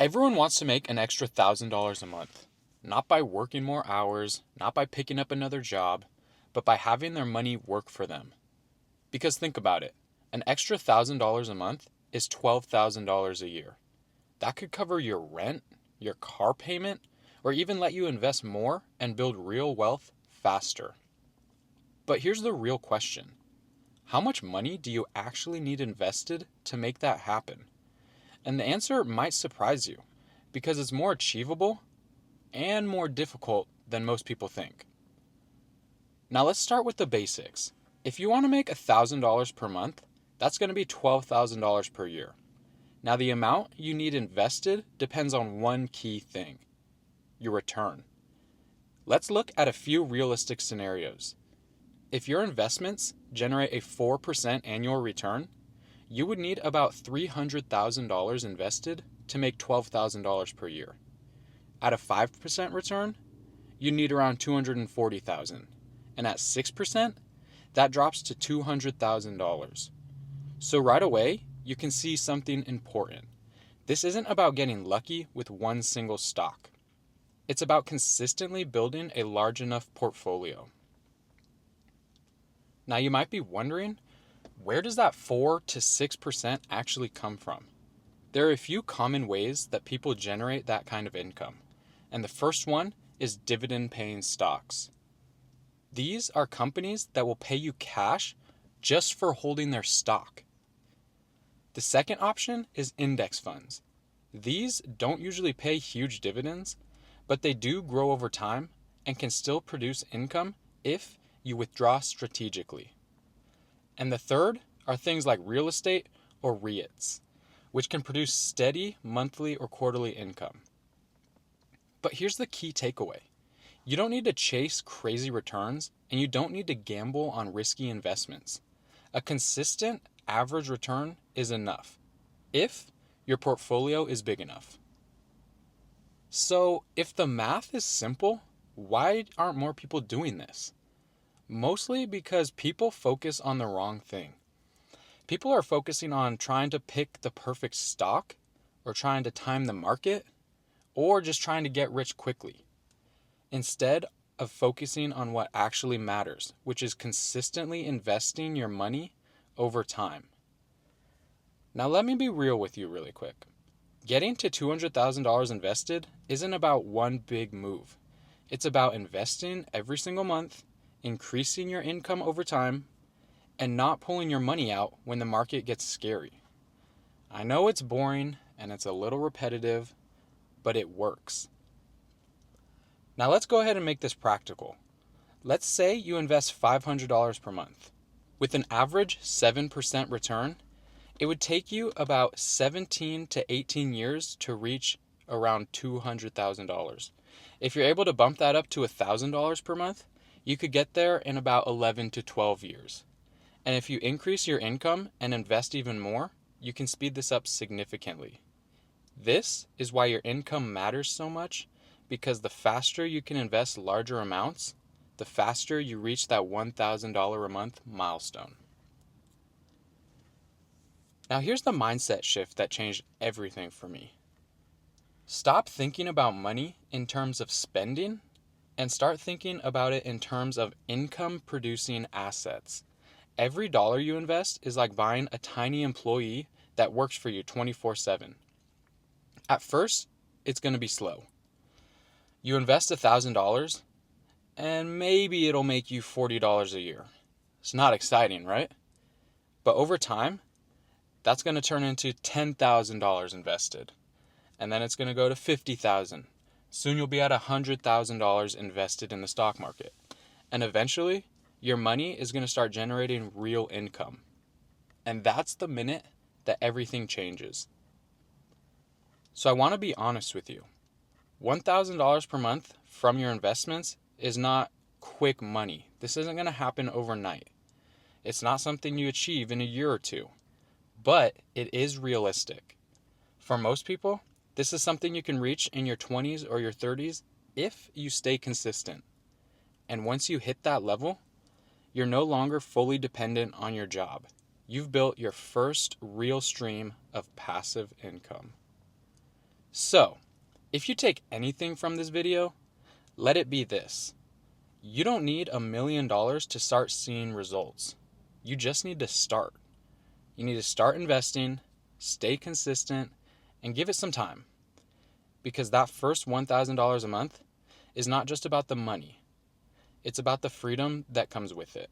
Everyone wants to make an extra $1,000 a month, not by working more hours, not by picking up another job, but by having their money work for them. Because think about it, an extra $1,000 a month is $12,000 a year. That could cover your rent, your car payment, or even let you invest more and build real wealth faster. But here's the real question. How much money do you actually need invested to make that happen? And the answer might surprise you because it's more achievable and more difficult than most people think. Now let's start with the basics. If you want to make $1,000 per month, that's going to be $12,000 per year. Now the amount you need invested depends on one key thing: your return. Let's look at a few realistic scenarios. If your investments generate a 4% annual return, you would need about $300,000 invested to make $12,000 per year. At a 5% return, you need around $240,000. And at 6%, that drops to $200,000. So right away, you can see something important. This isn't about getting lucky with one single stock. It's about consistently building a large enough portfolio. Now you might be wondering, where does that 4 to 6% actually come from? There are a few common ways that people generate that kind of income. And the first one is dividend-paying stocks. These are companies that will pay you cash just for holding their stock. The second option is index funds. These don't usually pay huge dividends, but they do grow over time and can still produce income if you withdraw strategically. And the third are things like real estate or REITs, which can produce steady monthly or quarterly income. But here's the key takeaway. You don't need to chase crazy returns, and you don't need to gamble on risky investments. A consistent average return is enough, if your portfolio is big enough. So if the math is simple, why aren't more people doing this? Mostly because people focus on the wrong thing. People are focusing on trying to pick the perfect stock, or trying to time the market, or just trying to get rich quickly, instead of focusing on what actually matters, which is consistently investing your money over time. Now let me be real with you really quick. Getting to $200,000 invested isn't about one big move. It's about investing every single month, increasing your income over time, and not pulling your money out when the market gets scary. I know it's boring and it's a little repetitive, but it works. Now let's go ahead and make this practical. Let's say you invest $500 per month. With an average 7% return, it would take you about 17 to 18 years to reach around $200,000. If you're able to bump that up to $1,000 per month, you could get there in about 11 to 12 years. And if you increase your income and invest even more, you can speed this up significantly. This is why your income matters so much, because the faster you can invest larger amounts, the faster you reach that $1,000 a month milestone. Now here's the mindset shift that changed everything for me. Stop thinking about money in terms of spending and start thinking about it in terms of income producing assets. Every dollar you invest is like buying a tiny employee that works for you 24/7. At first, it's going to be slow. You invest $1,000 and maybe it'll make you $40 a year. It's not exciting, right? But over time, that's going to turn into $10,000 invested. And then it's going to go to $50,000. Soon you'll be at $100,000 invested in the stock market. And eventually, your money is going to start generating real income. And that's the minute that everything changes. So I want to be honest with you. $1,000 per month from your investments is not quick money. This isn't going to happen overnight. It's not something you achieve in a year or two. But it is realistic. For most people, this is something you can reach in your 20s or your 30s if you stay consistent. And once you hit that level, you're no longer fully dependent on your job. You've built your first real stream of passive income. So, if you take anything from this video, let it be this. You don't need $1 million to start seeing results. You just need to start. You need to start investing, stay consistent, and give it some time. Because that first $1,000 a month is not just about the money. It's about the freedom that comes with it.